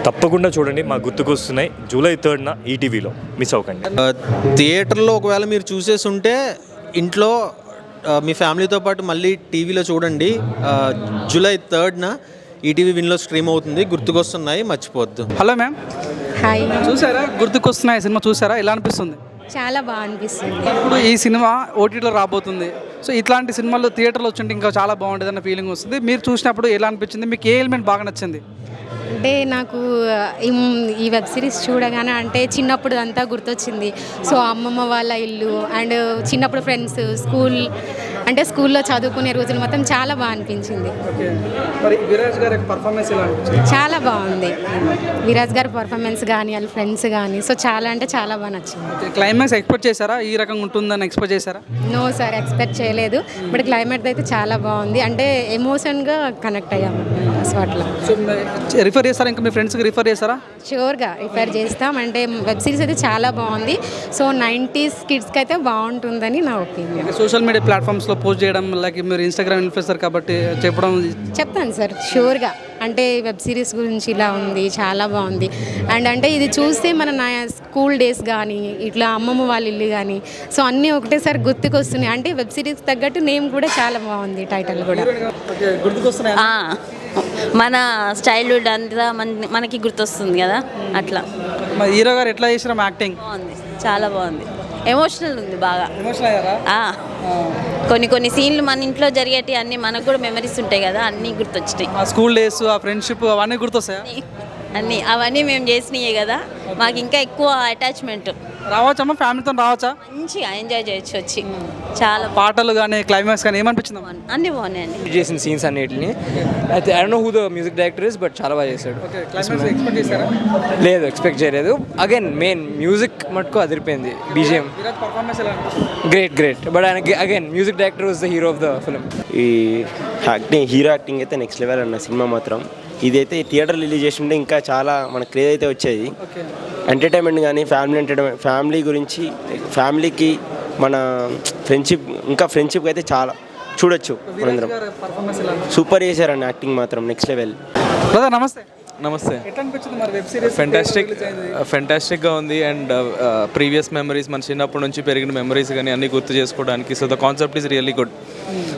తప్పకుండా చూడండి. మా గుర్తుకొస్తున్నాయి జూలై 3న ఈటీవీలో. మిస్ అవ్వకండి. థియేటర్లో ఒకవేళ మీరు చూసేసి ఉంటే ఇంట్లో మీ ఫ్యామిలీతో పాటు మళ్ళీ టీవీలో చూడండి. జూలై 3న ఈటీవీ విన్లో స్ట్రీమ్ అవుతుంది. గుర్తుకొస్తున్నాయి, మర్చిపోవద్దు. Hello ma'am. హాయ్. చూసారా గుర్తుకొస్తున్నాయి సినిమా? చూసారా? ఎలా అనిపిస్తుంది? చాలా బాగా అనిపిస్తుంది. ఇప్పుడు ఈ సినిమా ఓటీటీలో రాబోతుంది. సో ఇట్లాంటి సినిమాలు థియేటర్లో వచ్చుంటే ఇంకా చాలా బాగుంటుంది అన్న ఫీలింగ్ వస్తుంది. మీరు చూసినప్పుడు ఎలా అనిపించింది? మీకు ఏ ఎలిమెంట్ బాగా నచ్చింది? అంటే నాకు ఈ వెబ్ సిరీస్ చూడగానే అంటే చిన్నప్పుడు అంతా గుర్తొచ్చింది. సో అమ్మమ్మ వాళ్ళ ఇల్లు అండ్ చిన్నప్పుడు ఫ్రెండ్స్, స్కూల్లో చదువుకునే రోజులు మొత్తం చాలా బాగా అనిపించింది. మరి విరాజ్ గారి పర్ఫార్మెన్స్ ఎలా అనిపించింది? చాలా బాగుంది. విరాజ్ గారి పర్ఫార్మెన్స్ కానీ వాళ్ళ ఫ్రెండ్స్ కానీ సో చాలా అంటే చాలా బాగా నచ్చింది. క్లైమాక్స్ ఎక్స్పెక్ట్ చేశారా? ఈ రకంగా ఉంటుందని ఎక్స్పెక్ట్ చేశారా? నో సార్, ఎక్స్పెక్ట్ చేయలేదు. బట్ క్లైమేట్ అయితే చాలా బాగుంది. అంటే ఎమోషన్గా కనెక్ట్ అయ్యాము స్పాట్లో. సో రిఫర్ చేస్తారా? ఇంకా మీ ఫ్రెండ్స్కి రిఫర్ చేస్తారా? షూర్గా రిఫర్ చేస్తాం. అంటే వెబ్ సిరీస్ అయితే చాలా బాగుంది. సో 90s కిడ్స్కి అయితే బాగుంటుందని నా ఒపీనియన్. సోషల్ మీడియా ప్లాట్ఫామ్స్లో పోస్ట్ చేయడం, లైక్ మీరు ఇన్స్టాగ్రామ్ ఇన్ఫ్లుయెన్సర్ కాబట్టి చెప్తాను సార్ షూర్గా. అంటే వెబ్ సిరీస్ గురించి ఇలా ఉంది, చాలా బాగుంది. అండ్ అంటే ఇది చూస్తే మన స్కూల్ డేస్ కానీ ఇట్లా అమ్మమ్మ వాళ్ళ ఇల్లు కానీ సో అన్నీ ఒకటేసారి గుర్తుకొస్తున్నాయి. అంటే వెబ్ సిరీస్ తగ్గట్టు నేమ్ కూడా చాలా బాగుంది, టైటిల్ కూడా గుర్తుకొస్తున్నాయి. మన చైల్డ్హుడ్ అంతా మనకి గుర్తొస్తుంది కదా, అట్లా. మరి హీరో గారు ఎట్లా చేసినాం యాక్టింగ్? బాగుంది, చాలా బాగుంది. ఎమోషనల్ ఉంది బాగా. ఎమోషనల్ అయ్యారా? కొన్ని సీన్లు మన ఇంట్లో జరిగేటి అన్నీ మనకు కూడా మెమరీస్ ఉంటాయి కదా, అన్నీ గుర్తొచ్చినాయి. ఆ స్కూల్ డేస్, ఆ ఫ్రెండ్షిప్ అవన్నీ గుర్తొస్తాయా? అవన్నీ మేము చేసినాయే కదా, మాకు ఇంకా ఎక్కువ అటాచ్మెంట్. రావచ్చమ్మా, ఫ్యామిలీతో రావచ్చా? మంచిగా ఎంజాయ్ చేయొచ్చు వచ్చి. చాలా పాటలు కానీ క్లైమాక్స్ కానీ ఏమనిపించింది? అన్నీ బాగున్నాయండి. చేసిన సీన్స్ అన్నిటిని అయితే I don't know who the music director is, but చాలా బాగా చేశాడు. లేదు, ఎక్స్పెక్ట్ చేయలేదు. అగైన్ మెయిన్ మ్యూజిక్ మటుకు అదిరిపోయింది. BGM great. But again music director was the hero of the film. ఈ హీరో యాక్టింగ్ అయితే నెక్స్ట్ లెవెల్ అన్న సినిమా మాత్రం. ఇదైతే థియేటర్ రిలీజ్ చేస్తుంటే ఇంకా చాలా మన క్రేజ్ అయితే వచ్చేది. ఎంటర్టైన్మెంట్ కానీ ఫ్యామిలీ గురించి, ఫ్యామిలీకి మన ఫ్రెండ్షిప్ అయితే చాలా చూడొచ్చు మనందరం. సూపర్ చేశారన్న యాక్టింగ్ మాత్రం నెక్స్ట్ లెవెల్. నమస్తే. ఎట్లా అనిపించింది మరి వెబ్ సిరీస్? ఫెంటాస్టిక్గా ఉంది. అండ్ ప్రీవియస్ మెమరీస్, మన చిన్నప్పటి నుంచి పెరిగిన మెమరీస్ కానీ అన్నీ గుర్తు చేసుకోవడానికి. So the concept is really good.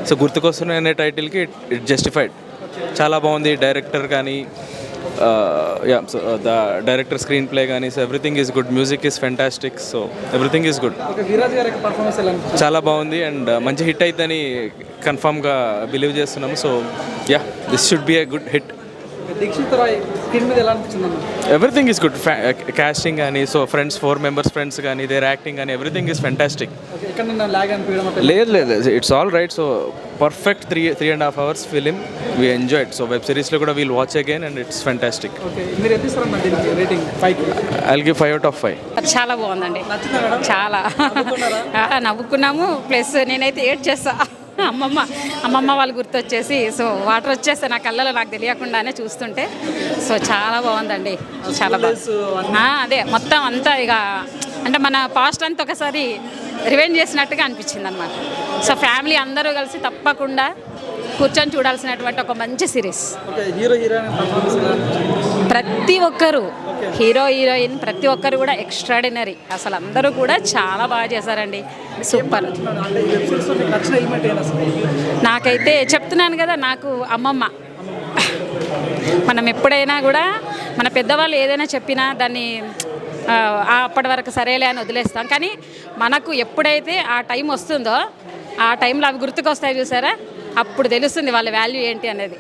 So గుర్తుకొస్తున్నాయి అనే టైటిల్కి ఇట్ జస్టిఫైడ్. చాలా బాగుంది. డైరెక్టర్ కానీ ద డైరెక్టర్ స్క్రీన్ ప్లే కానీ, so everything is good. Music is fantastic. So everything is good. చాలా బాగుంది అండ్ మంచి హిట్ అవుతుందని కన్ఫామ్గా బిలీవ్ చేస్తున్నాము. So this should be a good hit. Everything is good. Casting కానీ, సో ఫ్రెండ్స్ 4 members ఫ్రెండ్స్ కానీ, their acting కానీ, everything is fantastic. లేదు, it's all right. So perfect 3.5 hours film. We enjoyed. So web సిరీస్లో కూడా we'll watch again and it's fantastic. I'll give 5 out of 5. చాలా బాగుందండి. చాలా నవ్వుకున్నాము. Plus నేనైతే ఏడ్ చేస్తా. అమ్మమ్మ వాళ్ళు గుర్తొచ్చేసి సో వాటర్ వచ్చేస్తే నా కళ్ళలో నాకు తెలియకుండానే చూస్తుంటే సో చాలా బాగుందండి. చాలా బాగుంది. అదే మొత్తం అంతా ఇక అంటే మన పాస్ట్ అంతా ఒకసారి రివెంజ్ చేసినట్టుగా అనిపించింది అనమాట. సో ఫ్యామిలీ అందరూ కలిసి తప్పకుండా కూర్చొని చూడాల్సినటువంటి ఒక మంచి సిరీస్. ప్రతి ఒక్కరు, హీరో హీరోయిన్ ప్రతి ఒక్కరు కూడా ఎక్స్ట్రాడినరీ. అసలు అందరూ కూడా చాలా బాగా చేశారండి. సూపర్. నాకైతే చెప్తున్నాను కదా, నాకు అమ్మమ్మ. మనం ఎప్పుడైనా కూడా మన పెద్దవాళ్ళు ఏదైనా చెప్పినా దాన్ని అప్పటి వరకు సరేలే అని వదిలేస్తాం. కానీ మనకు ఎప్పుడైతే ఆ టైం వస్తుందో ఆ టైంలో అవి గుర్తుకొస్తాయి చూసారా, అప్పుడు తెలుస్తుంది వాళ్ళ వాల్యూ ఏంటి అనేది.